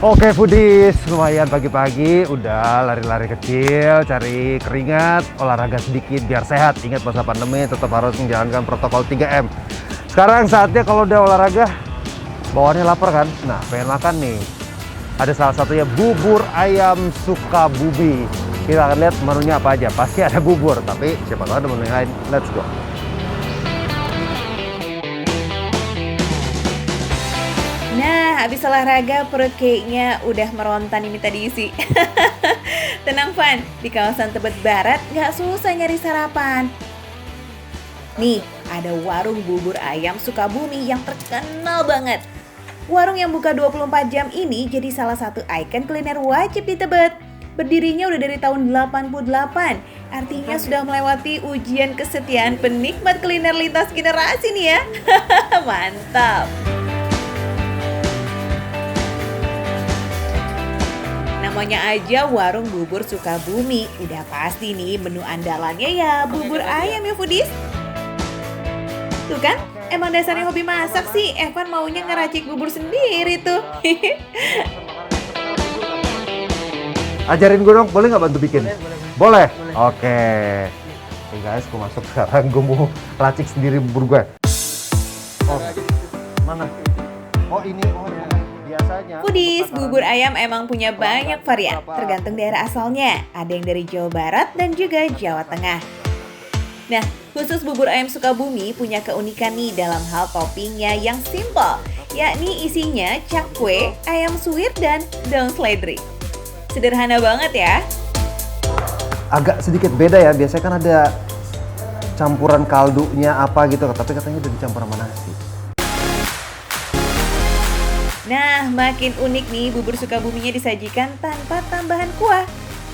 Oke foodies, lumayan pagi-pagi udah lari-lari kecil, cari keringat, olahraga sedikit biar sehat. Ingat masa pandemi tetap harus menjalankan protokol 3M. Sekarang saatnya kalau udah olahraga, bawaannya lapar kan? Nah, pengen makan nih. Ada salah satunya bubur ayam Sukabumi. Kita akan lihat menunya apa aja. Pasti ada bubur, tapi siapa tahu ada menu lain. Let's go. Nah, habis olahraga perut kayaknya udah merontan ini tadi isi. Tenang Van, di kawasan Tebet Barat nggak susah nyari sarapan. Nih, ada warung bubur ayam Sukabumi yang terkenal banget. Warung yang buka 24 jam ini jadi salah satu ikon kuliner wajib di Tebet. Berdirinya udah dari tahun 88, artinya sudah melewati ujian kesetiaan penikmat kuliner lintas generasi nih ya. Mantap! Namanya aja warung bubur Sukabumi, udah pasti nih menu andalannya ya bubur ayam ya foodies. Tuh kan, emang dasarnya hobi masak sih, Evan maunya ngeracik bubur sendiri tuh. Ajarin gue dong, boleh nggak bantu bikin? Boleh? Oke. Oke guys, gue masuk sekarang, gue mau racik sendiri bubur gue. Oh, mana? Oh ini, oh ya. Biasanya Foodies, bubur ayam emang punya banyak varian, tergantung daerah asalnya. Ada yang dari Jawa Barat dan juga Jawa Tengah. Nah, khusus bubur ayam Sukabumi punya keunikan nih dalam hal toppingnya yang simple, yakni isinya cakwe, ayam suwir, dan daun seledri. Sederhana banget ya. agak sedikit beda ya, biasanya kan ada campuran kaldunya apa gitu, tapi katanya udah dicampur sama nasi. Nah, makin unik nih bubur Sukabuminya disajikan tanpa tambahan kuah.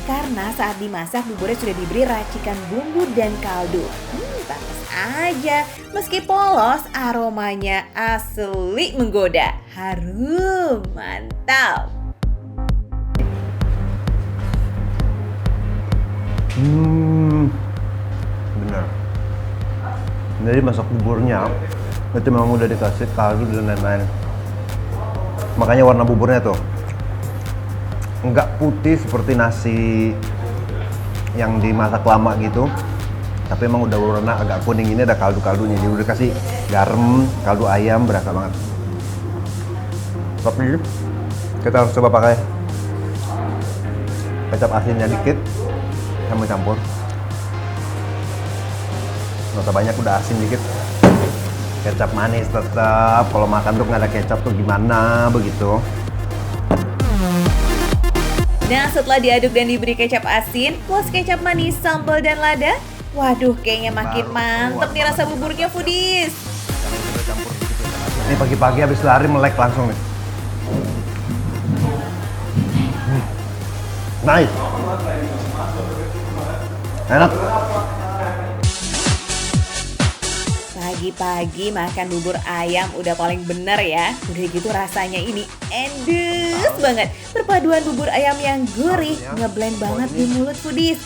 Karena saat dimasak buburnya sudah diberi racikan bumbu dan kaldu. Pantas aja, meski polos aromanya asli menggoda. Harum, mantap. Bener. Jadi masak buburnya itu memang udah dikasih kaldu dan lain-lain. Makanya warna buburnya tuh nggak putih seperti nasi yang dimasak lama gitu, tapi emang udah warna agak kuning. Ini ada kaldu-kaldunya, jadi udah kasih garam, kaldu ayam, berasa banget. Tapi kita harus coba pakai kecap asinnya dikit, sama campur. Nggak usah banyak, udah asin dikit. Kecap manis tetap, kalau makan tuh nggak ada kecap tuh gimana begitu. Nah, setelah diaduk dan diberi kecap asin, plus kecap manis, sambal, dan lada, waduh, kayaknya makin mantep nih rasa buburnya foodies. Ini pagi-pagi habis lari melek langsung nih. Nice. Enak. Pagi-pagi makan bubur ayam udah paling bener ya. Udah gitu rasanya ini endes banget. Perpaduan bubur ayam yang gurih ngeblend banget di mulut foodies.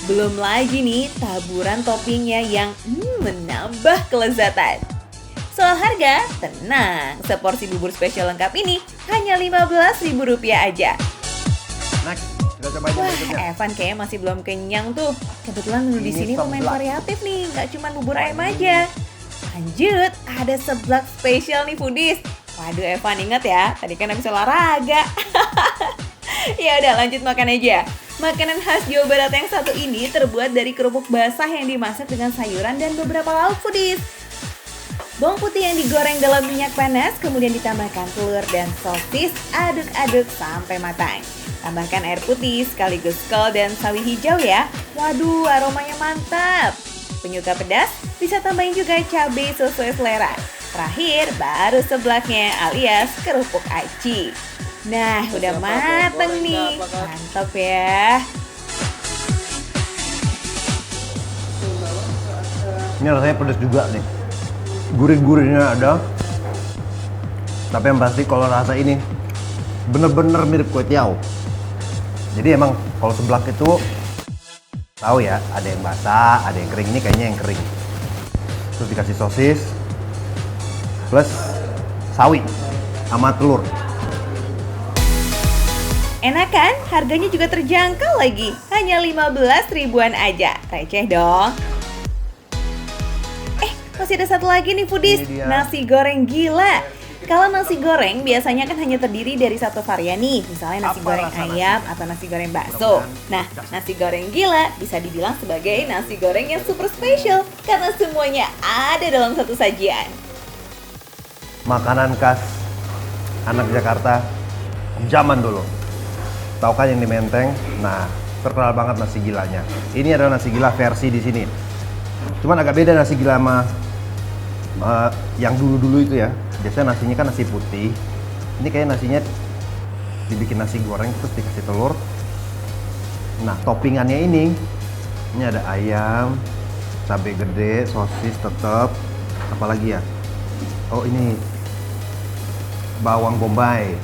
Belum lagi nih taburan toppingnya yang menambah kelezatan. Soal harga, tenang. Seporsi bubur spesial lengkap ini hanya Rp15.000 aja. Next, kita coba aja berikutnya. Wah, Evan kayaknya masih belum kenyang tuh. Kebetulan menu di sini lumayan variatif nih, nggak cuma bubur ayam aja. Lanjut, ada seblak spesial nih foodies. Waduh, Evan ingat ya, tadi kan habis olahraga. Ya udah, lanjut makan aja. Makanan khas Jawa Barat yang satu ini terbuat dari kerupuk basah yang dimasak dengan sayuran dan beberapa lauk foodies. Bawang putih yang digoreng dalam minyak panas, kemudian ditambahkan telur dan sosis, aduk-aduk sampai matang. Tambahkan air putih sekaligus kol dan sawi hijau ya. Waduh, aromanya mantap. Penyuka pedas bisa tambahin juga cabai sesuai selera. Terakhir baru seblaknya alias kerupuk aci. Nah, udah mateng nih. Mantap ya. Ini rasanya pedas juga nih. Gurih-gurihnya ada. Tapi yang pasti kalau rasa ini bener-bener mirip kue tiaw. Jadi emang kalau seblak itu tahu ya, ada yang basah, ada yang kering. Ini kayaknya yang kering. Terus dikasih sosis plus sawi sama telur. Enak kan? Harganya juga terjangkau lagi. Hanya 15 ribuan aja. Receh dong. Masih ada satu lagi nih foodies, nasi goreng gila. Kalau nasi goreng biasanya kan hanya terdiri dari satu varian nih, misalnya nasi goreng ayam atau nasi goreng bakso. Nah, nasi goreng gila bisa dibilang sebagai nasi goreng yang super spesial karena semuanya ada dalam satu sajian. Makanan khas anak Jakarta zaman dulu. Tahu kan yang di Menteng? Nah, terkenal banget nasi gilanya. Ini adalah nasi gila versi di sini. Cuman agak beda nasi gila sama yang dulu-dulu itu ya. Biasanya nasinya kan nasi putih. Ini kayak nasinya dibikin nasi goreng terus dikasih telur. Nah, toppingannya ini ada ayam, cabai gede, sosis tetep, apalagi ya? Oh, ini bawang bombay.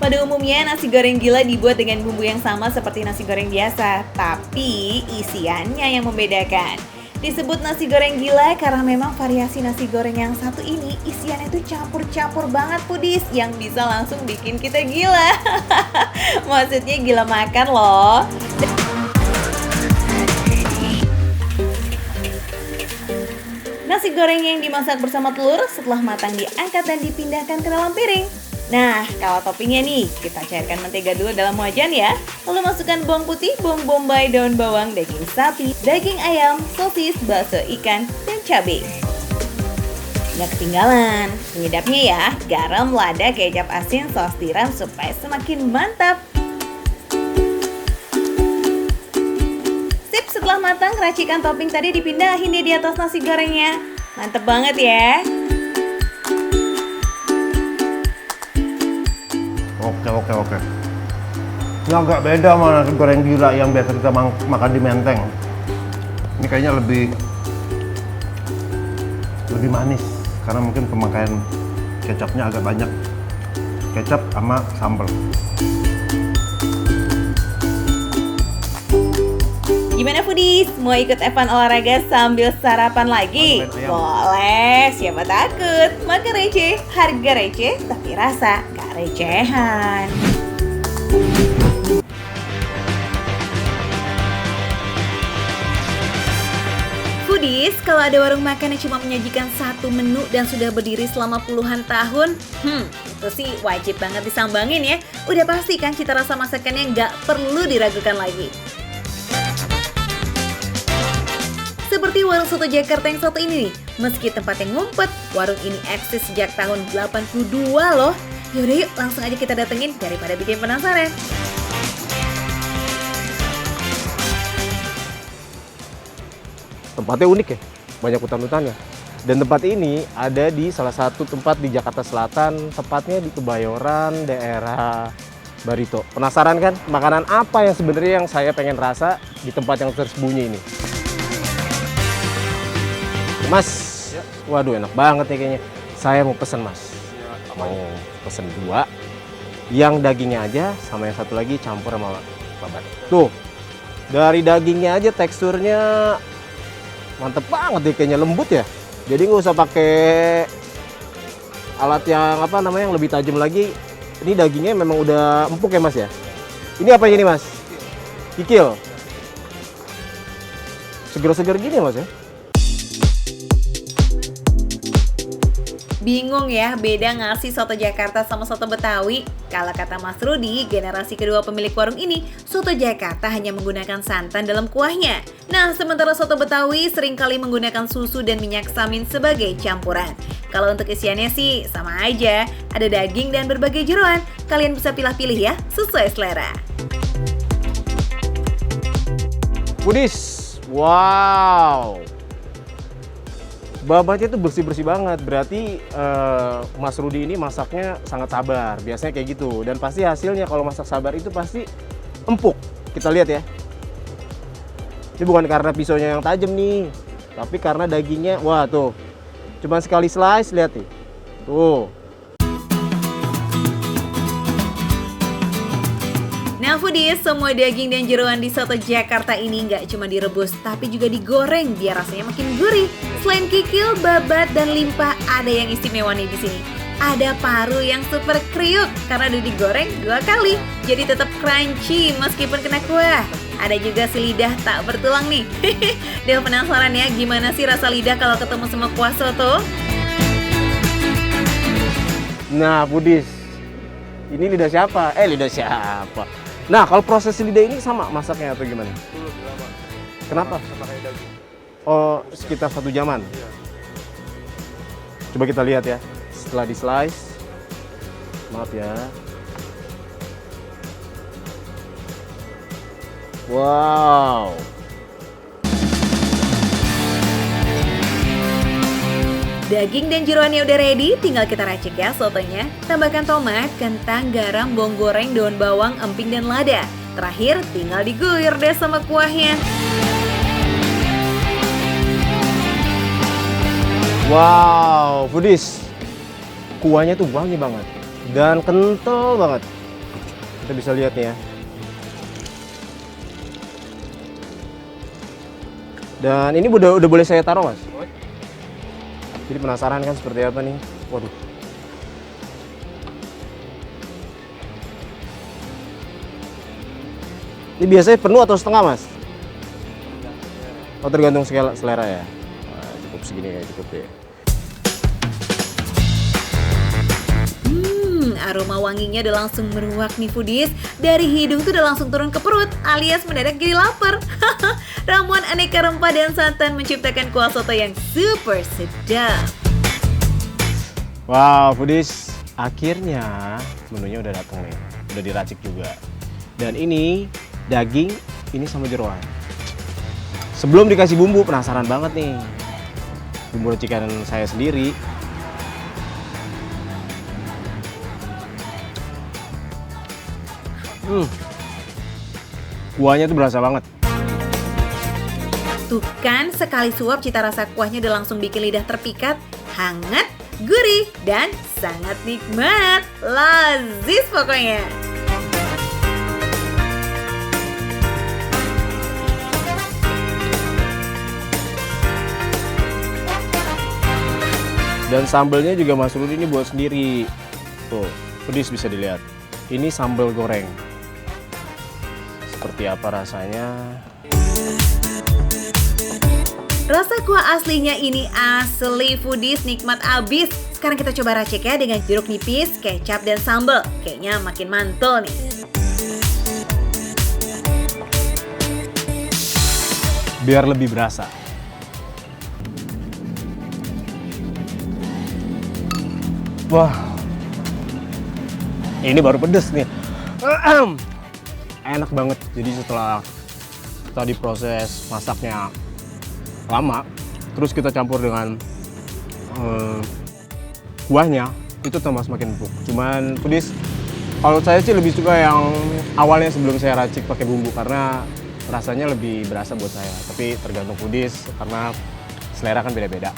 Pada umumnya nasi goreng gila dibuat dengan bumbu yang sama seperti nasi goreng biasa, tapi isiannya yang membedakan. Disebut nasi goreng gila karena memang variasi nasi goreng yang satu ini isiannya itu campur-campur banget foodies yang bisa langsung bikin kita gila. Maksudnya gila makan loh. Nasi goreng yang dimasak bersama telur setelah matang diangkat dan dipindahkan ke dalam piring. Nah, kalau toppingnya nih, kita cairkan mentega dulu dalam wajan ya. Lalu masukkan bawang putih, bawang bombay, daun bawang, daging sapi, daging ayam, sosis, bakso ikan, dan cabai. Nggak ketinggalan, penyedapnya ya, garam, lada, kecap asin, saus tiram supaya semakin mantap. Sip, setelah matang, racikan topping tadi dipindahin di atas nasi gorengnya. Mantep banget ya. Oke. Ini agak beda sama nasi goreng gila yang biasa kita makan di Menteng. Ini kayaknya lebih manis karena mungkin pemakaian kecapnya agak banyak. Kecap sama sambal. Gimana foodies? Mau ikut Evan olahraga sambil sarapan lagi? Boleh, siapa takut? Makan receh, harga receh, tapi rasa gak recehan. Foodies, kalau ada warung makan yang cuma menyajikan satu menu dan sudah berdiri selama puluhan tahun, itu sih wajib banget disambangin ya. Udah pasti kan cita rasa masakannya nggak perlu diragukan lagi. Seperti warung soto Jakarta yang satu ini nih, meski tempatnya ngumpet, warung ini eksis sejak tahun 82 loh. Yaudah yuk, langsung aja kita datengin daripada bikin penasaran. Tempatnya unik ya, banyak hutan-hutannya. Dan tempat ini ada di salah satu tempat di Jakarta Selatan, tepatnya di Kebayoran, daerah Barito. Penasaran kan, makanan apa yang sebenarnya yang saya pengen rasa di tempat yang tersembunyi ini? Mas, waduh enak banget ya kayaknya. Saya mau pesen mas, mau pesen 2, yang dagingnya aja sama yang satu lagi campur sama babat. Tuh, dari dagingnya aja teksturnya mantep banget deh, kayaknya lembut ya. Jadi nggak usah pakai alat yang apa namanya yang lebih tajam lagi. Ini dagingnya memang udah empuk ya mas ya. Ini apa ini mas? Kikil. Seger-seger gini ya mas ya. Bingung ya beda ngasih soto Jakarta sama soto Betawi? Kalau kata Mas Rudi, generasi kedua pemilik warung ini, soto Jakarta hanya menggunakan santan dalam kuahnya. Nah, sementara soto Betawi seringkali menggunakan susu dan minyak samin sebagai campuran. Kalau untuk isiannya sih sama aja, ada daging dan berbagai jeroan. Kalian bisa pilih-pilih ya, sesuai selera. Foodies, wow. Babatnya itu bersih-bersih banget, berarti Mas Rudi ini masaknya sangat sabar, biasanya kayak gitu. Dan pasti hasilnya kalau masak sabar itu pasti empuk, kita lihat ya. Ini bukan karena pisaunya yang tajam nih, tapi karena dagingnya, wah tuh, cuma sekali slice, lihat nih, tuh. Nah foodies, semua daging dan jeroan di soto Jakarta ini nggak cuma direbus, tapi juga digoreng biar rasanya makin gurih. Selain kikil, babat, dan limpa, ada yang istimewa nih di sini. Ada paru yang super kriuk karena udah digoreng 2 kali, jadi tetap crunchy meskipun kena kuah. Ada juga si lidah tak bertulang nih. Udah penasaran ya gimana sih rasa lidah kalau ketemu sama kuah soto? Nah, Budis, ini lidah siapa? Lidah siapa? Nah, kalau proses lidah ini sama masaknya atau gimana? Lebih lama. Kenapa? Sama kayak daging. Oh, sekitar 1 jaman. Iya. Coba kita lihat ya. Setelah di slice, maaf ya. Wow. Daging dan jeroannya udah ready, tinggal kita racik ya sotonya. Tambahkan tomat, kentang, garam, bawang goreng, daun bawang, emping, dan lada. Terakhir, tinggal diguyur deh sama kuahnya. Wow, Budis. Kuahnya tuh wangi banget dan kental banget. Kita bisa lihat nih ya. Dan ini udah boleh saya taruh, Mas? Jadi penasaran kan seperti apa nih? Waduh. Ini biasanya penuh atau setengah, Mas? Oh, tergantung selera ya. Nah, cukup segini kayak cukup ya. Aroma wanginya udah langsung meruak nih foodies. Dari hidung tuh udah langsung turun ke perut alias mendadak jadi lapar. Ramuan aneka rempah dan santan menciptakan kuah soto yang super sedap. Wow, Foodies, akhirnya menunya udah datang nih. Udah diracik juga. Dan ini daging, ini sama jeroan. Sebelum dikasih bumbu, penasaran banget nih. Bumbu racikan saya sendiri. Kuahnya tuh berasa banget. Tuh kan, sekali suap cita rasa kuahnya udah langsung bikin lidah terpikat, hangat, gurih, dan sangat nikmat. Lazis pokoknya. Dan sambelnya juga Mas Rudi ini buat sendiri. Tuh, Foodies bisa dilihat. Ini sambal goreng. Seperti apa rasanya? Rasa kuah aslinya ini asli Foodies, nikmat abis. Sekarang kita coba racik ya dengan jeruk nipis, kecap, dan sambal. Kayaknya makin mantul nih. Biar lebih berasa. Wah, ini baru pedes nih. Enak banget. Jadi setelah tadi proses masaknya lama, terus kita campur dengan kuahnya, itu tambah semakin empuk. Cuman Foodies, kalau saya sih lebih suka yang awalnya sebelum saya racik pakai bumbu karena rasanya lebih berasa buat saya. Tapi tergantung Foodies karena selera kan beda-beda.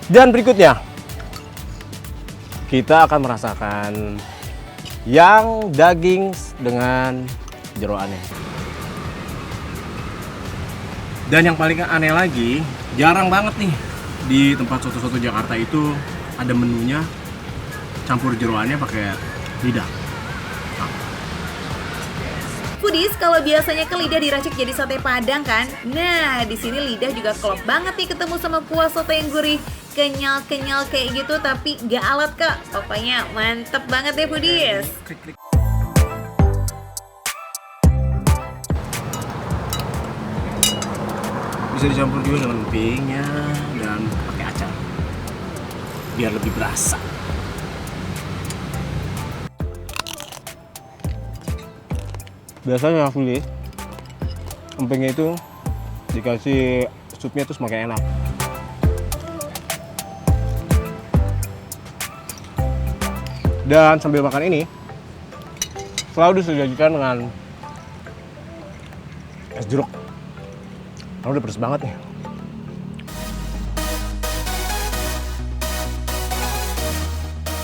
Dan berikutnya kita akan merasakan yang daging dengan jeroannya. Dan yang paling aneh lagi, jarang banget nih di tempat soto-soto Jakarta itu ada menunya campur jeroannya pakai lidah. Foodies, kalau biasanya ke lidah diracik jadi sate Padang kan? Nah, di sini lidah juga klop banget nih ketemu sama kuah soto yang gurih. Kenyal-kenyal kayak gitu tapi gak alat kak. Pokoknya mantep banget deh Foodies. Bisa dicampur juga dengan empingnya dan pakai acar biar lebih berasa. Biasanya Foodies, empingnya itu dikasih supnya tuh semakin enak. Dan sambil makan ini selalu disajikan dengan es jeruk. Karena udah pedes banget nih.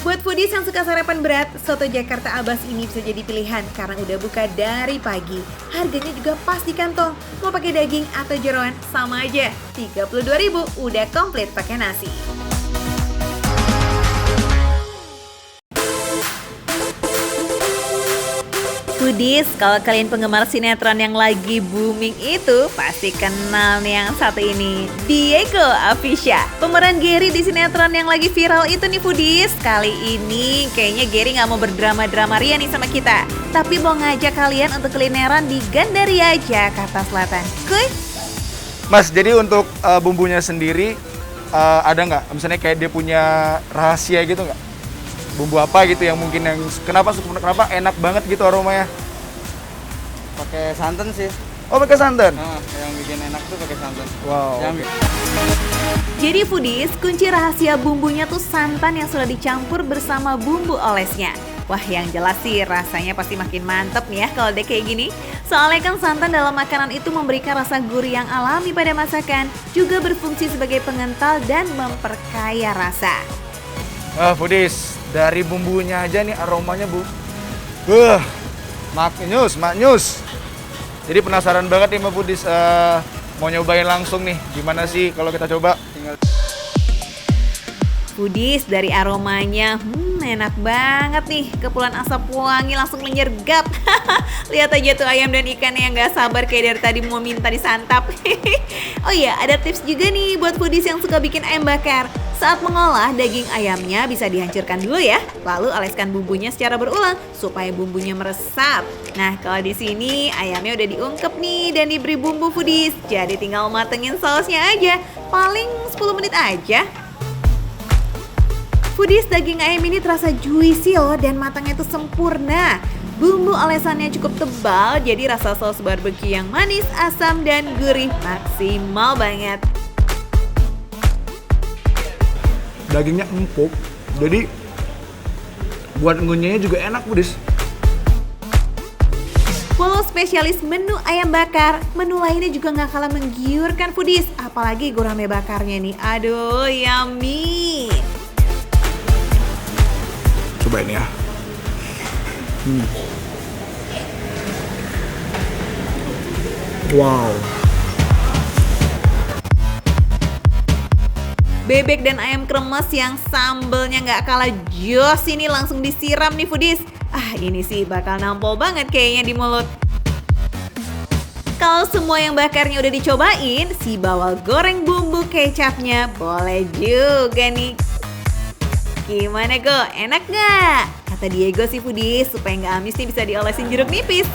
Buat Foodies yang suka sarapan berat, soto Jakarta Abbas ini bisa jadi pilihan karena udah buka dari pagi. Harganya juga pas di kantong. Mau pakai daging atau jeroan sama aja. 32.000 udah komplit pakai nasi. Foodies, kalau kalian penggemar sinetron yang lagi booming itu pasti kenal nih yang satu ini, Diego Avisha. Pemeran Gary di sinetron yang lagi viral itu nih Foodies. Kali ini kayaknya Gary nggak mau berdrama-drama ria nih sama kita, tapi mau ngajak kalian untuk kulineran di Gandaria, Jakarta Selatan. Kuy! Mas, jadi untuk bumbunya sendiri ada nggak? Misalnya kayak dia punya rahasia gitu nggak? Bumbu apa gitu yang mungkin yang kenapa enak banget gitu aromanya? Pakai santan sih. Oh, pakai santan. Nah, yang bikin enak tuh pakai santan. Wow. Yang Jadi Foodies, kunci rahasia bumbunya tuh santan yang sudah dicampur bersama bumbu olesnya. Wah, yang jelas sih rasanya pasti makin mantep nih ya kalau udah kayak gini. Soalnya kan santan dalam makanan itu memberikan rasa gurih yang alami pada masakan, juga berfungsi sebagai pengental dan memperkaya rasa. Foodies, dari bumbunya aja nih aromanya maknyus. Jadi penasaran banget nih Mbak Foodies, mau nyobain langsung nih, gimana sih kalau kita coba? Foodies, dari aromanya, enak banget nih. Kepulan asap wangi langsung menyergap. Lihat aja tuh ayam dan ikan yang gak sabar kayak dari tadi mau minta disantap. Oh iya, ada tips juga nih buat Foodies yang suka bikin ayam bakar. Saat mengolah, daging ayamnya bisa dihancurkan dulu ya. Lalu oleskan bumbunya secara berulang supaya bumbunya meresap. Nah, kalau di sini ayamnya udah diungkep nih dan diberi bumbu Foodies. Jadi tinggal matengin sausnya aja. Paling 10 menit aja. Foodies, daging ayam ini terasa juicy loh dan matangnya itu sempurna. Bumbu olesannya cukup tebal, jadi rasa saus barbeque yang manis, asam, dan gurih maksimal banget. Dagingnya empuk, jadi buat ngunyahnya juga enak Foodies. Walau spesialis menu ayam bakar, menu lainnya juga nggak kalah menggiurkan Foodies. Apalagi gurame bakarnya nih, aduh yummy. Cobain ya. Wow. Bebek dan ayam kremes yang sambelnya nggak kalah jos ini langsung disiram nih Foodies. Ini sih bakal nampol banget kayaknya di mulut. Kalau semua yang bakarnya udah dicobain, si bawal goreng bumbu kecapnya boleh juga nih. Gimana Go? Enak nggak? Kata Diego sih Foodies, supaya nggak amis nih bisa diolesin jeruk nipis.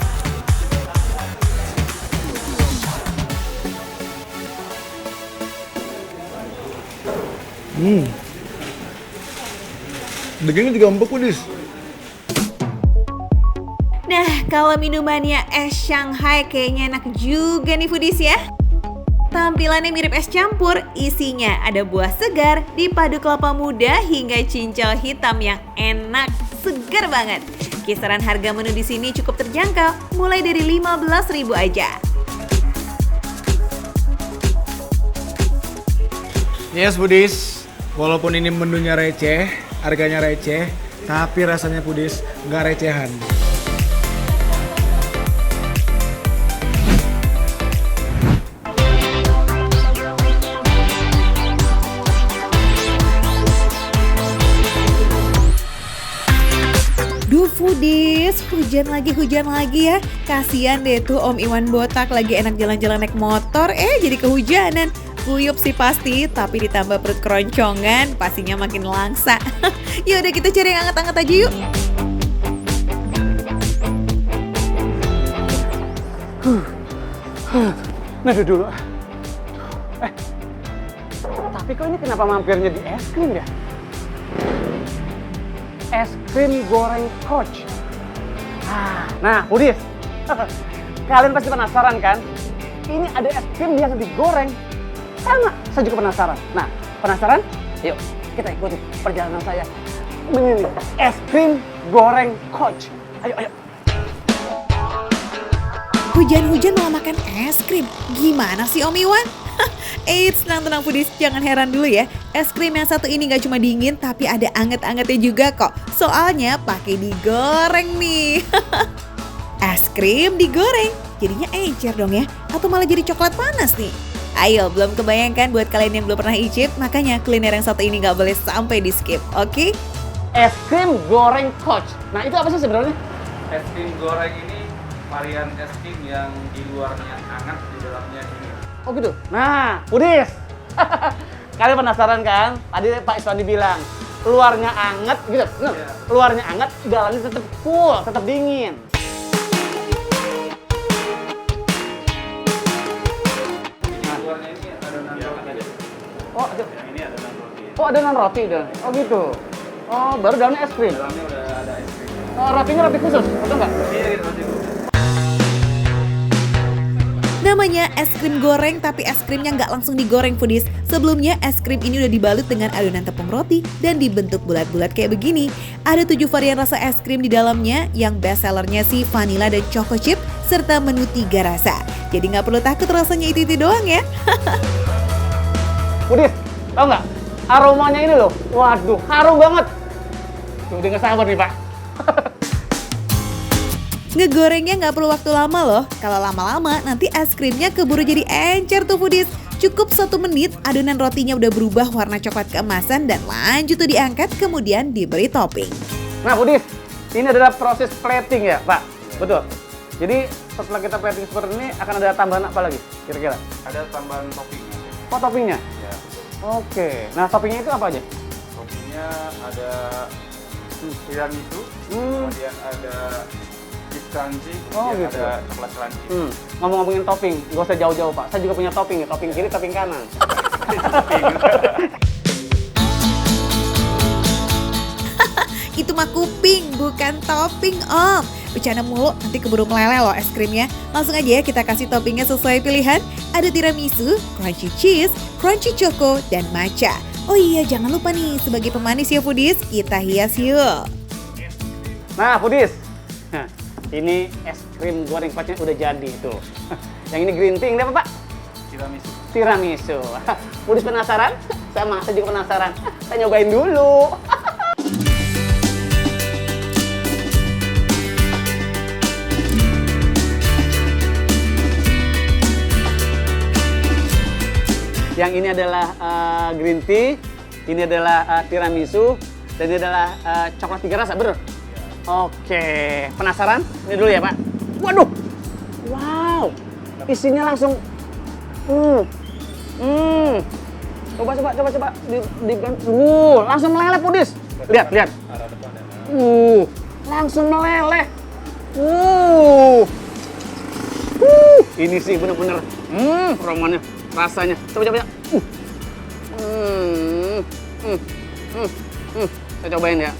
Dagingnya juga empuk Foodies. Nah, kalau minumannya es Shanghai kayaknya enak juga nih Foodies ya. Tampilannya mirip es campur, isinya ada buah segar, dipadu kelapa muda hingga cincau hitam yang enak, segar banget. Kisaran harga menu di sini cukup terjangkau, mulai dari 15.000 aja. Yes Foodies, walaupun ini menunya receh, harganya receh, tapi rasanya Foodies nggak recehan. Duh Foodies, hujan lagi ya. Kasian deh tuh Om Iwan botak lagi enak jalan-jalan naik motor, jadi kehujanan. Kuyup sih pasti, tapi ditambah perut keroncongan, pastinya makin langsa. Yaudah kita cari yang anget-anget aja yuk. Neduh dulu. Tapi kok ini kenapa mampirnya di es krim ya? Es krim goreng Coach. Nah, Foodies, kalian pasti penasaran kan? Ini ada es krim yang digoreng. Sama, saya juga penasaran. Nah, penasaran? Yuk, kita ikuti perjalanan saya menini es krim goreng Coach. Ayo. Hujan-hujan malah makan es krim. Gimana sih Om Iwan? Eits, tenang Foodies, jangan heran dulu ya. Es krim yang satu ini gak cuma dingin, tapi ada anget-angetnya juga kok. Soalnya pakai digoreng nih. Es krim digoreng, jadinya encer dong ya. Atau malah jadi coklat panas nih. Ayo, belum kebayangkan buat kalian yang belum pernah icip, makanya kuliner yang satu ini gak boleh sampai di skip, oke? Es krim goreng Coach. Nah, itu apa sih sebenarnya? Es krim goreng ini varian es krim yang di luarnya hangat, di dalamnya dingin. Oh gitu. Nah, Pudis. Kalian penasaran kan? Tadi Pak Iswandi bilang, luarnya anget gitu. Bener? Iya. Luarnya anget, dalamnya tetap cool, tetap dingin. Di luarnya ini adonan roti aja. Oh, ada. Yang ini adonan roti. Oh, adonan roti dan. Oh gitu. Oh, baru dalamnya es krim. Dalamnya udah ada es krim. Oh, rotinya roti khusus, betul nggak? Iya, gitu roti khusus. Namanya es krim goreng, tapi es krimnya nggak langsung digoreng foodies. Sebelumnya es krim ini udah dibalut dengan adonan tepung roti dan dibentuk bulat-bulat kayak begini. Ada 7 varian rasa es krim di dalamnya, yang best sellernya sih vanilla dan choco chip, serta menu 3 rasa. Jadi nggak perlu takut rasanya itu doang ya. Pudis, tau nggak? Aromanya ini loh, waduh, harum banget. Tuh, udah nggak sabar nih Pak. Ngegorengnya nggak perlu waktu lama loh. Kalau lama-lama nanti es krimnya keburu jadi encer tuh foodies. Cukup 1 menit, adonan rotinya udah berubah warna coklat keemasan dan lanjut tuh diangkat kemudian diberi topping. Nah Pudis, ini adalah proses plating ya Pak? Betul. Jadi setelah kita plating seperti ini akan ada tambahan apa lagi kira-kira? Ada tambahan toppingnya. Oh toppingnya? Ya. Oke, nah toppingnya itu apa aja? Toppingnya ada tiramisu, kemudian ada cheese crunchy, Oh, kemudian gitu. ada coklat crunchy. Ngomong-ngomongin topping, gak usah jauh-jauh Pak. Saya juga punya topping ya, topping kiri, topping kanan. Itu mah kuping, bukan topping om. Bercanda mulu, nanti keburu meleleh loh es krimnya. Langsung aja ya kita kasih toppingnya sesuai pilihan. Ada tiramisu, crunchy cheese, crunchy choco, dan matcha. Oh iya, jangan lupa nih, sebagai pemanis ya foodies, kita hias yuk. Nah Pudis, nah, ini es krim goreng pacnya udah jadi tuh. Yang ini green tea, ini apa Pak? Tiramisu. Tiramisu. Pudis penasaran? Sama, saya juga penasaran. Saya nyobain dulu. Yang ini adalah green tea, ini adalah tiramisu, dan ini adalah coklat 3 rasa, bener? Oke, penasaran? Ini dulu ya Pak. Waduh, wow, isinya langsung, coba, langsung meleleh Pudis. Lihat, langsung meleleh. Ini sih bener-bener, aromanya, rasanya. Coba. Saya cobain ya.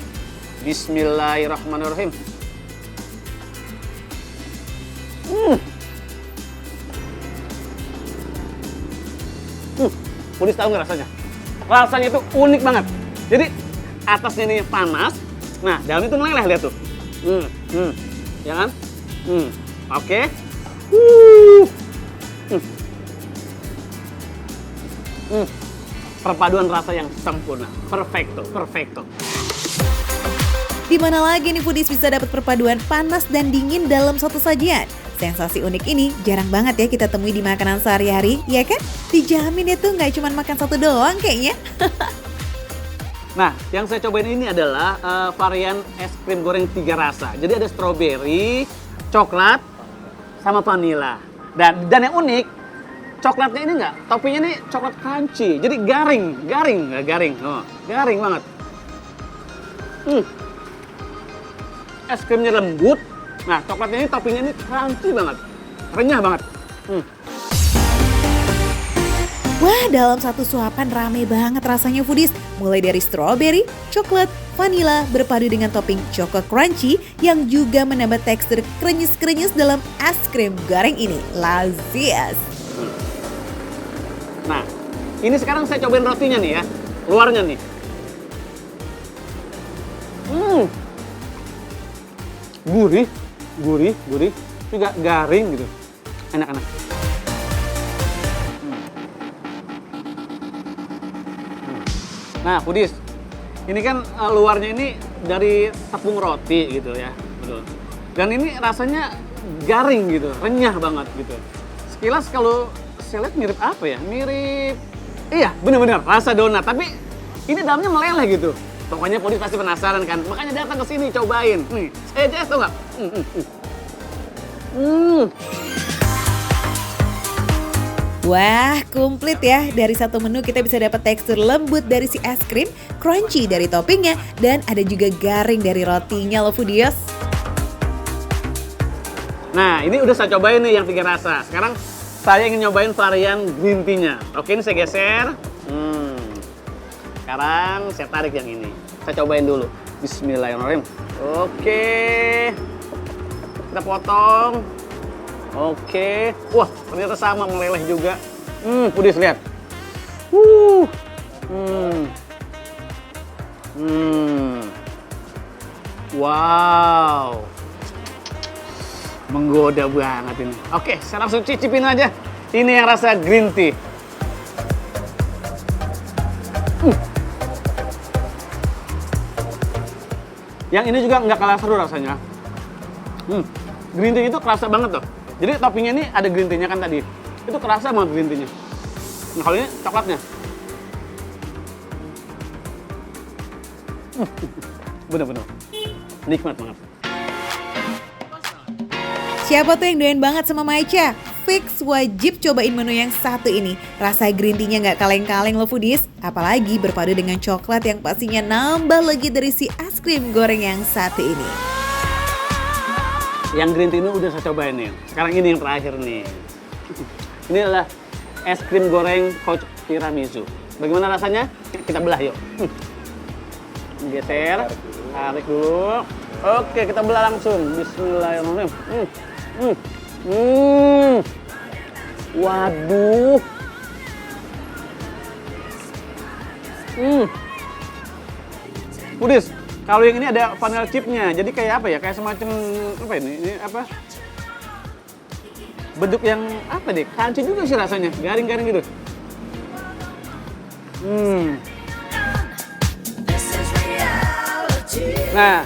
Bismillahirrahmanirrahim. Pudis tahu nggak rasanya? Rasanya itu unik banget. Jadi atasnya ini panas, nah dalamnya itu meleleh, lihat tuh. Ya kan? Oke. Perpaduan rasa yang sempurna, perfecto. Di mana lagi nih foodies bisa dapat perpaduan panas dan dingin dalam satu sajian? Sensasi unik ini jarang banget ya kita temui di makanan sehari-hari, ya kan? Dijamin ya tuh nggak cuma makan satu doang kayaknya. Nah, yang saya cobain ini adalah varian es krim goreng 3 rasa. Jadi ada stroberi, coklat, sama vanila. Dan yang unik, coklatnya ini enggak, toppingnya ini coklat crunchy. Jadi garing. Oh, garing banget. Es krimnya lembut. Nah, coklatnya ini toppingnya ini crunchy banget. Renyah banget. Wah, dalam satu suapan rame banget rasanya foodies. Mulai dari strawberry, coklat, vanila berpadu dengan topping choco crunchy yang juga menambah tekstur krenyes-krenyes dalam es krim goreng ini. Lazias. Nah, ini sekarang saya cobain rotinya nih ya. Luarnya nih. Gurih. Juga garing gitu. Enak. Nah, Pudis, ini kan luarnya ini dari tepung roti gitu ya, betul. Dan ini rasanya garing gitu, renyah banget gitu. Sekilas kalau saya lihat mirip apa ya? Mirip, iya bener-bener rasa donat, tapi ini dalamnya meleleh gitu. Pokoknya Pudis pasti penasaran kan, makanya datang ke sini cobain. Nih, saya aja tau nggak? Wah, komplit ya. Dari satu menu kita bisa dapat tekstur lembut dari si es krim, crunchy dari toppingnya, dan ada juga garing dari rotinya loh foodies. Nah, ini udah saya cobain nih yang 3 rasa. Sekarang saya ingin nyobain varian green tea-nya. Oke, ini saya geser. Sekarang saya tarik yang ini. Saya cobain dulu. Bismillahirrahmanirrahim. Oke. Kita potong. Oke. Wah, ternyata sama, meleleh juga. Foodies, lihat. Wow. Menggoda banget ini. Oke, saya langsung cicipin aja. Ini yang rasa green tea. Yang ini juga nggak kalah seru rasanya. Green tea itu kerasa banget tuh. Jadi toppingnya ini ada green tea-nya kan tadi. Itu kerasa banget green tea-nya. Nah, kalau ini coklatnya. Bener-bener. Nikmat banget. Siapa tuh yang doyan banget sama Maicha? Fix wajib cobain menu yang satu ini. Rasa green tea-nya nggak kaleng-kaleng loh foodies. Apalagi berpadu dengan coklat yang pastinya nambah lagi dari si es krim goreng yang satu ini. Yang green tea ini udah saya cobain nih. Sekarang ini yang terakhir nih. Ini adalah es krim goreng Coach tiramisu. Bagaimana rasanya? Kita belah yuk. Geser, tarik dulu. Oke, kita belah langsung. Bismillahirrahmanirrahim. Waduh. Foodies, kalau yang ini ada vanilla chipnya, jadi kayak apa ya? Kayak semacam apa ini? Ini apa? Bentuk yang apa deh? Crunchy juga sih rasanya, garing-garing gitu. Nah,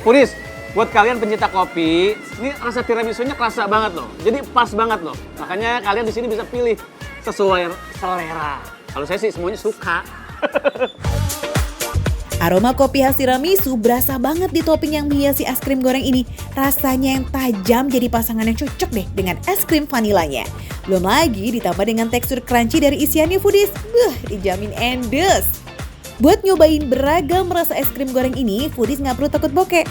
foodies, buat kalian pencinta kopi, ini rasa tiramisunya kerasa banget loh. Jadi pas banget loh. Makanya kalian di sini bisa pilih sesuai selera. Kalau saya sih semuanya suka. Aroma kopi khas tiramisu berasa banget di topping yang menghiasi es krim goreng ini. Rasanya yang tajam jadi pasangan yang cocok deh dengan es krim vanilanya. Belum lagi ditambah dengan tekstur crunchy dari isiannya foodies. Dijamin endes. Buat nyobain beragam rasa es krim goreng ini, foodies nggak perlu takut bokeh.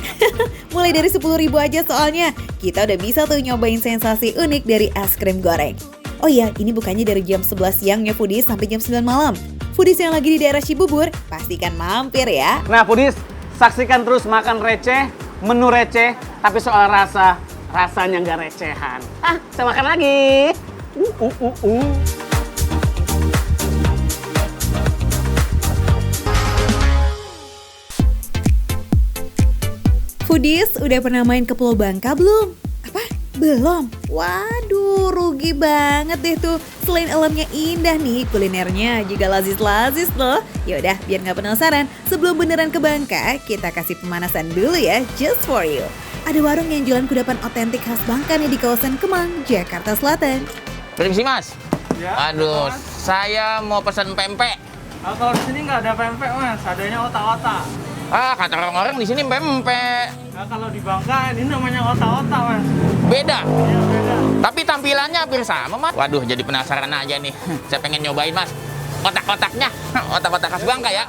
Mulai dari 10.000 aja soalnya. Kita udah bisa tuh nyobain sensasi unik dari es krim goreng. Oh iya, ini bukannya dari jam 11 siang ya foodies sampai jam 9 malam. Foodies yang lagi di daerah Cibubur, pastikan mampir ya. Nah foodies, saksikan terus Makan Receh, menu receh, tapi soal rasa, rasanya nggak recehan. Saya makan lagi. Foodies, udah pernah main ke Pulau Bangka belum? Apa? Belum? Waduh, rugi banget deh tuh. Selain alamnya indah nih, kulinernya juga lazis-lazis loh. Yaudah, biar nggak penasaran, sebelum beneran ke Bangka, kita kasih pemanasan dulu ya, just for you. Ada warung yang jualan kudapan otentik khas Bangka nih di kawasan Kemang, Jakarta Selatan. Permisi mas. Ya, Aduh, saya mau pesan pempek. kalau di sini nggak ada pempek mas, adanya otak-otak. Kata orang-orang di sini pempek. Nah, kalau di Bangka ini namanya otak-otak mas. Beda. Iya beda. Tapi tampilannya hampir sama mas. Waduh, jadi penasaran aja nih. Saya pengen nyobain mas. Otak-otaknya, otak-otak khas Bangka ya.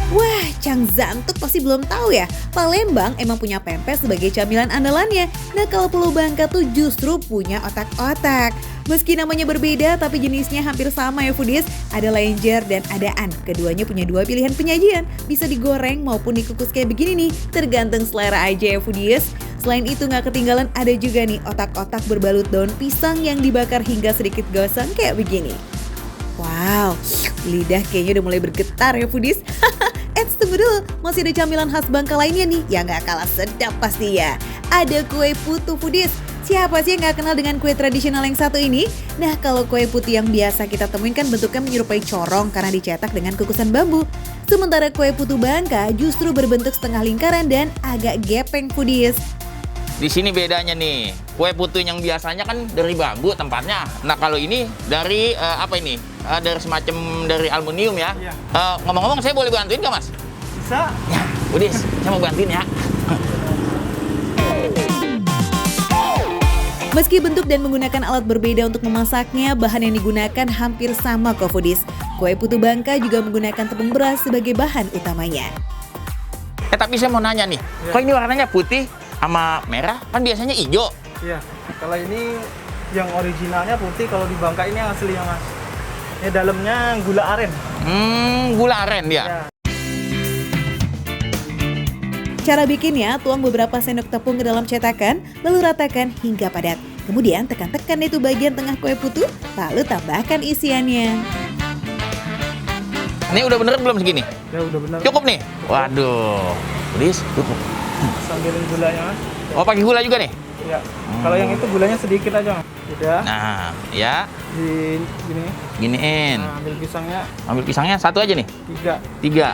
Wah, Cang Zantuk pasti belum tahu ya. Palembang emang punya pempek sebagai camilan andalannya. Nah, kalau Pulau Bangka tuh justru punya otak-otak. Meski namanya berbeda, tapi jenisnya hampir sama ya foodies. Ada lenjer dan adaan. Keduanya punya dua pilihan penyajian. Bisa digoreng maupun dikukus kayak begini nih. Tergantung selera aja ya foodies. Selain itu nggak ketinggalan ada juga nih otak-otak berbalut daun pisang yang dibakar hingga sedikit gosong kayak begini. Wow, lidah kayaknya udah mulai bergetar ya foodies. Tunggu dulu, masih ada camilan khas Bangka lainnya nih yang gak kalah sedap pasti ya. Ada kue putu foodies. Siapa sih yang gak kenal dengan kue tradisional yang satu ini? Nah, kalau kue putu yang biasa kita temuin kan bentuknya menyerupai corong karena dicetak dengan kukusan bambu. Sementara kue putu Bangka justru berbentuk setengah lingkaran dan agak gepeng foodies. Di sini bedanya nih, kue putu yang biasanya kan dari bambu tempatnya. Nah kalau ini dari apa ini? Dari semacam dari aluminium ya. Iya. Ngomong-ngomong saya boleh bantuin nggak mas? Bisa? Ya, Udis, saya mau bantuin ya. Meski bentuk dan menggunakan alat berbeda untuk memasaknya, bahan yang digunakan hampir sama kok foodies. Kue putu Bangka juga menggunakan tepung beras sebagai bahan utamanya. Tapi saya mau nanya nih, kok ini warnanya putih sama merah? Kan biasanya hijau. Iya, kalau ini yang originalnya putih, kalau di Bangka ini yang aslinya Mas. Ini dalamnya gula aren. Gula aren dia. Ya. Cara bikinnya, tuang beberapa sendok tepung ke dalam cetakan, lalu ratakan hingga padat. Kemudian tekan-tekan itu bagian tengah kue putu, lalu tambahkan isiannya. Ini udah bener belum segini? Ya udah benar. Cukup nih? Waduh, please cukup. Sambilin gulanya Mas. Oh, pakai gula juga nih? Ya. Kalau yang itu gulanya sedikit aja Mas. Udah. Nah, ya, Di gini. giniin. Nah, ambil pisangnya Ambil pisangnya satu aja nih? 3. 3.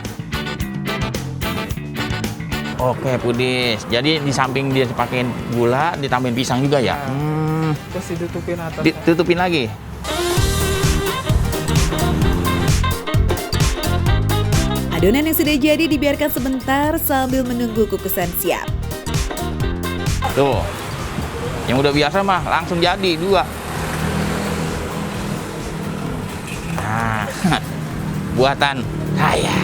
Oke, Pudis. Jadi di samping dia dipakein gula, ditambahin pisang juga ya? Terus ditutupin atasnya. Ditutupin lagi. Adonan yang sudah jadi dibiarkan sebentar sambil menunggu kukusan siap. Tuh. Yang udah biasa mah langsung jadi 2. Nah, buatan saya.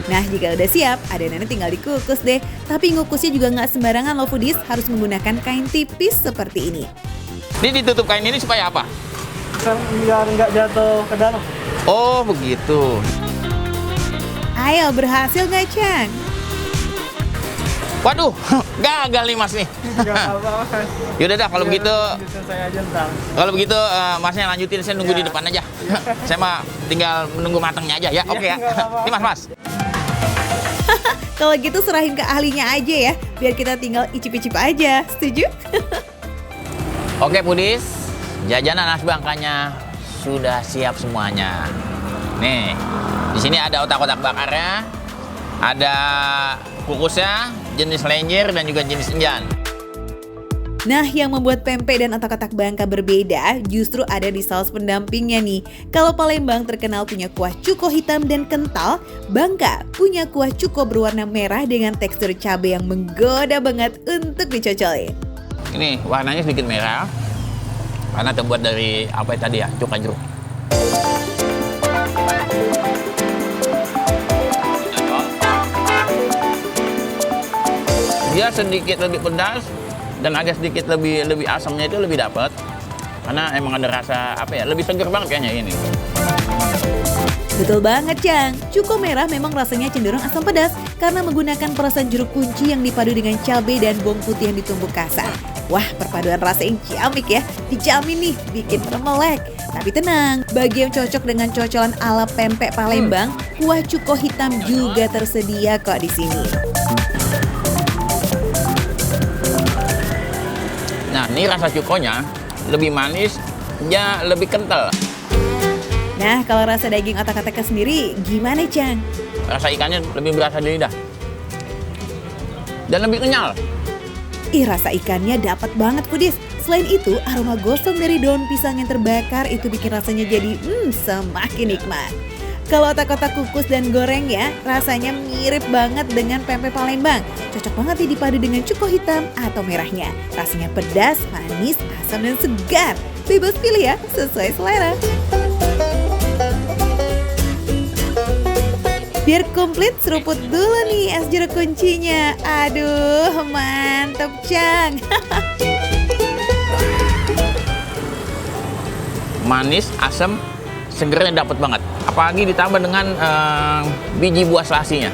Nah, jika udah siap, adonannya tinggal dikukus deh. Tapi ngukusnya juga nggak sembarangan loh foodies, harus menggunakan kain tipis seperti ini. Ini ditutup kain ini supaya apa? Biar nggak jatuh ke dalam. Oh, begitu. Ayo, berhasil nggak, Cang? Waduh, gagal nih Mas nih. Nggak apa-apa Mas. Yaudah dah, kalau Biar begitu lanjutin saya aja ntar. Kalau begitu Masnya lanjutin, saya nunggu Ya. di depan aja. Saya mah tinggal menunggu matangnya aja ya. Oke ya. nggak apa-apa. Ini Mas. Kalau gitu serahin ke ahlinya aja ya, biar kita tinggal icip-icip aja. Setuju? Oke Pudis, jajanan nasi Bangkanya sudah siap semuanya. Nih, di sini ada otak-otak bakarnya, ada kukusnya, jenis lenjer dan juga jenis injan. Nah, yang membuat pempek dan otak-otak Bangka berbeda justru ada di saus pendampingnya nih. Kalau Palembang terkenal punya kuah cuko hitam dan kental, Bangka punya kuah cuko berwarna merah dengan tekstur cabai yang menggoda banget untuk dicocolin. Ini warnanya sedikit merah, karena terbuat dari apa tadi ya, cuka jeruk. Dia sedikit lebih pedas dan agak sedikit lebih asamnya itu lebih dapat, karena emang ada rasa apa ya, lebih seger banget kayaknya ini. Betul banget, Cang. Cuko merah memang rasanya cenderung asam pedas karena menggunakan perasan jeruk kunci yang dipadu dengan cabai dan bawang putih yang ditumbuk kasar. Wah, perpaduan rasa yang ciamik ya. Dijamin nih, bikin melek. Tapi tenang, bagi yang cocok dengan cocolan ala pempek Palembang, kuah cuko hitam juga tersedia kok di sini. Nah, ini rasa cukonya lebih manis, ya lebih kental. Nah, kalau rasa daging otak-otaknya sendiri, gimana, Cang? Rasa ikannya lebih berasa di lidah. Dan lebih kenyal. Ih, rasa ikannya dapat banget, foodies. Selain itu, aroma gosong dari daun pisang yang terbakar itu bikin rasanya jadi semakin nikmat. Kalau otak-otak kukus dan goreng ya, rasanya mirip banget dengan pempek Palembang. Cocok banget nih dipadu dengan cuko hitam atau merahnya. Rasanya pedas, manis, asam, dan segar. Bebas pilih ya, sesuai selera. Biar komplit, seruput dulu nih es jeruk kuncinya. Aduh, mantep, Cang. Manis, asam, segernya dapat banget. Apalagi ditambah dengan biji buah selasinya.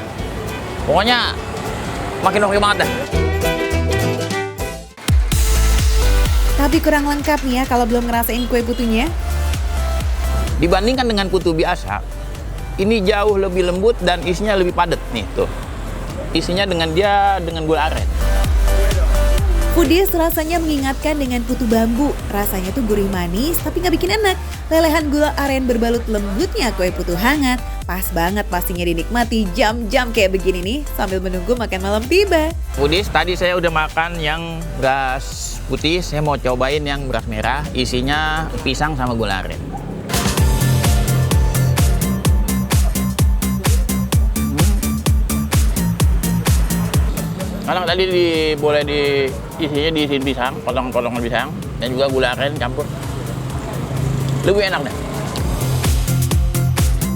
Pokoknya makin oke banget dah. Tapi kurang lengkap nih ya kalau belum ngerasain kue putunya. Dibandingkan dengan putu biasa, ini jauh lebih lembut dan isinya lebih padat nih tuh. Isinya dengan gula aren. Foodies rasanya mengingatkan dengan putu bambu. Rasanya tuh gurih manis tapi nggak bikin enak. Lelehan gula aren berbalut lembutnya kue putu hangat. Pas banget pastinya dinikmati jam-jam kayak begini nih sambil menunggu makan malam tiba. Foodies, tadi saya udah makan yang beras putih, saya mau cobain yang beras merah. Isinya pisang sama gula aren. Kadang tadi boleh isinya diisiin pisang, potongan-potongan pisang, dan juga gula aren campur. Lebih enak deh.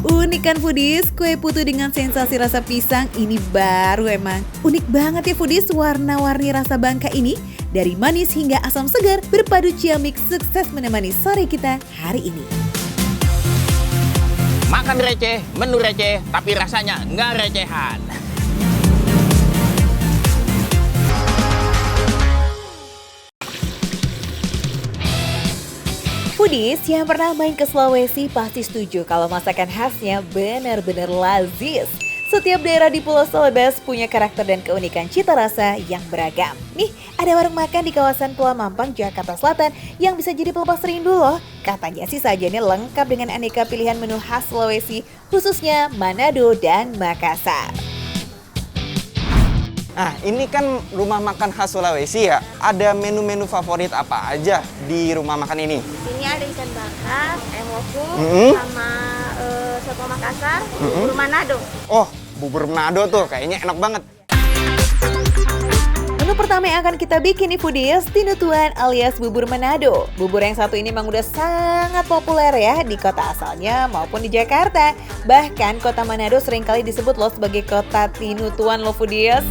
Unik kan foodies, kue putu dengan sensasi rasa pisang ini baru emang. Unik banget ya foodies, warna-warni rasa bangka ini. Dari manis hingga asam segar, berpadu ciamik sukses menemani sore kita hari ini. Makan receh, menu receh, tapi rasanya nggak recehan. Foodies yang pernah main ke Sulawesi pasti setuju kalau masakan khasnya benar-benar lazis. Setiap daerah di Pulau Celebes punya karakter dan keunikan cita rasa yang beragam. Nih, ada warung makan di kawasan Pulau Mampang, Jakarta Selatan yang bisa jadi pelepas rindu loh. Katanya sih sajiannya lengkap dengan aneka pilihan menu khas Sulawesi, khususnya Manado dan Makassar. Nah, ini kan rumah makan khas Sulawesi ya. Ada menu-menu favorit apa aja di rumah makan ini? Ini ada ikan bakar, emoku, sama soto Makassar, bubur Manado. Oh, bubur Manado tuh kayaknya enak banget. Menu pertama yang akan kita bikin nih foodies, tinutuan alias bubur Manado. Bubur yang satu ini memang udah sangat populer ya di kota asalnya maupun di Jakarta. Bahkan kota Manado seringkali disebut loh sebagai kota tinutuan loh foodies.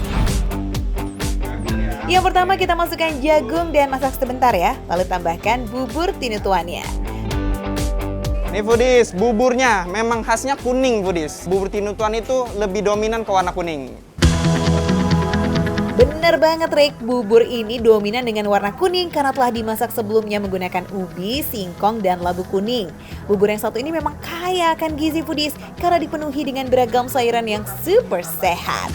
Yang pertama kita masukkan jagung dan masak sebentar ya, lalu tambahkan bubur tinutuannya. Nih foodies, buburnya memang khasnya kuning foodies. Bubur tinutuan itu lebih dominan ke warna kuning. Bener banget Rick, bubur ini dominan dengan warna kuning karena telah dimasak sebelumnya menggunakan ubi, singkong, dan labu kuning. Bubur yang satu ini memang kaya akan gizi foodies karena dipenuhi dengan beragam sayuran yang super sehat.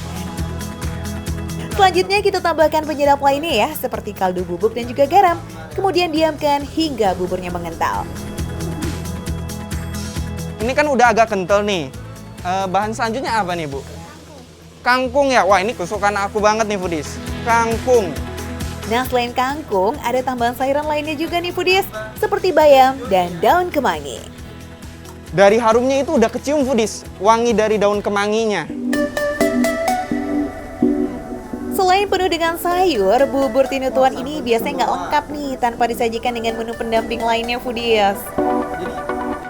Selanjutnya kita tambahkan penyedap lainnya ya, seperti kaldu bubuk dan juga garam. Kemudian diamkan hingga buburnya mengental. Ini kan udah agak kental nih. Bahan selanjutnya apa nih Bu? Kangkung ya? Wah ini kesukaan aku banget nih foodies. Kangkung. Nah selain kangkung, ada tambahan sayuran lainnya juga nih foodies, seperti bayam dan daun kemangi. Dari harumnya itu udah kecium foodies. Wangi dari daun kemanginya. Selain penuh dengan sayur, bubur tinutuan ini biasanya nggak lengkap nih tanpa disajikan dengan menu pendamping lainnya foodies.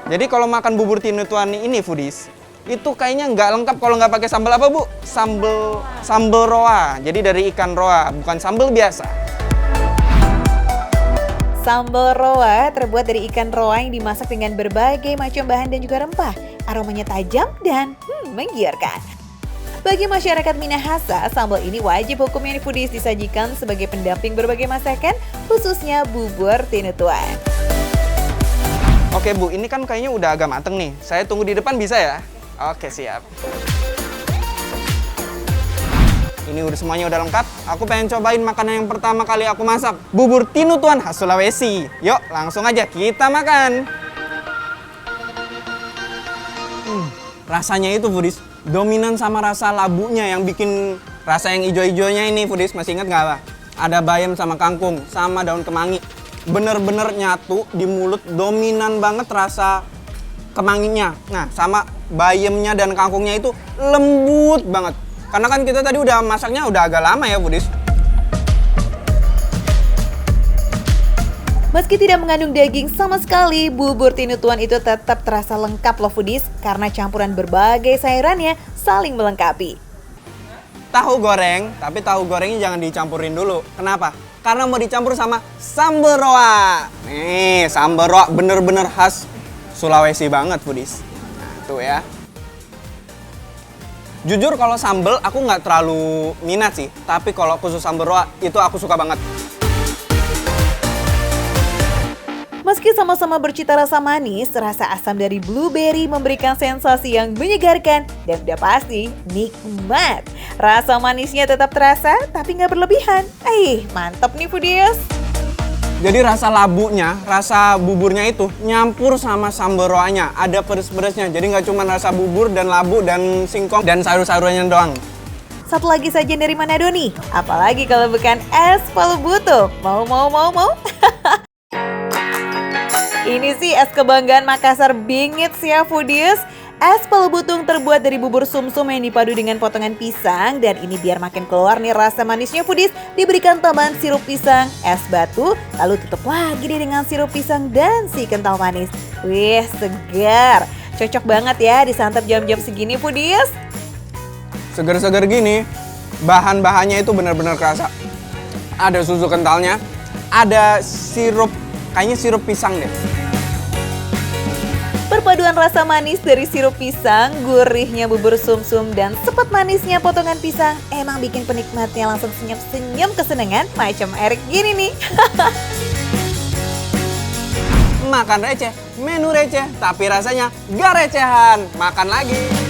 Jadi kalau makan bubur tinutuan ini foodies, itu kayaknya nggak lengkap kalau nggak pakai sambal apa Bu? Sambal roa. Jadi dari ikan roa, bukan sambal biasa. Sambal roa terbuat dari ikan roa yang dimasak dengan berbagai macam bahan dan juga rempah. Aromanya tajam dan menggiurkan. Bagi masyarakat Minahasa, sambal ini wajib hukumnya foodies disajikan sebagai pendamping berbagai masakan, khususnya bubur tinutuan. Oke Bu, ini kan kayaknya udah agak mateng nih. Saya tunggu di depan bisa ya? Oke, siap. Ini udah semuanya udah lengkap. Aku pengen cobain makanan yang pertama kali aku masak. Bubur tinutuan khas Sulawesi. Yuk, langsung aja kita makan. Rasanya itu foodies, dominan sama rasa labunya yang bikin rasa yang ijo-ijonya ini foodies. Masih ingat nggak Pak? Ada bayam sama kangkung, sama daun kemangi. Bener-bener nyatu di mulut, dominan banget rasa kemanginya. Nah, sama bayamnya dan kangkungnya itu lembut banget. Karena kan kita tadi udah masaknya udah agak lama ya foodies. Meski tidak mengandung daging sama sekali, bubur tinutuan itu tetap terasa lengkap loh foodies karena campuran berbagai sayurannya saling melengkapi. Tahu goreng, tapi tahu gorengnya jangan dicampurin dulu. Kenapa? Karena mau dicampur sama sambal roa. Nih, sambal roa bener-bener khas Sulawesi banget foodies. Nah, tuh ya. Jujur kalau sambal aku nggak terlalu minat sih, tapi kalau khusus sambal roa itu aku suka banget. Meski sama-sama bercita rasa manis, rasa asam dari blueberry memberikan sensasi yang menyegarkan dan udah pasti nikmat. Rasa manisnya tetap terasa tapi nggak berlebihan. Mantap nih foodies. Jadi rasa labunya, rasa buburnya itu nyampur sama sambal roanya. Ada pedes-pedesnya, jadi nggak cuma rasa bubur dan labu dan singkong dan sayur-sayurannya doang. Satu lagi sajian dari Manado nih, apalagi kalau bukan es palu butuh. Mau? Ini sih es kebanggaan Makassar bingits ya foodies. Es palu butung terbuat dari bubur sumsum yang dipadu dengan potongan pisang. Dan ini biar makin keluar nih rasa manisnya foodies, diberikan tambahan sirup pisang, es batu, lalu tutup lagi deh dengan sirup pisang dan si kental manis. Wih, segar. Cocok banget ya disantap jam-jam segini foodies. Seger-seger gini, bahan-bahannya itu benar-benar kerasa. Ada susu kentalnya, ada sirup, kayaknya sirup pisang deh. Perpaduan rasa manis dari sirup pisang, gurihnya bubur sumsum, dan sepet manisnya potongan pisang emang bikin penikmatnya langsung senyum-senyum kesenangan macam Erik gini nih. Makan receh, menu receh, tapi rasanya gak recehan. Makan lagi.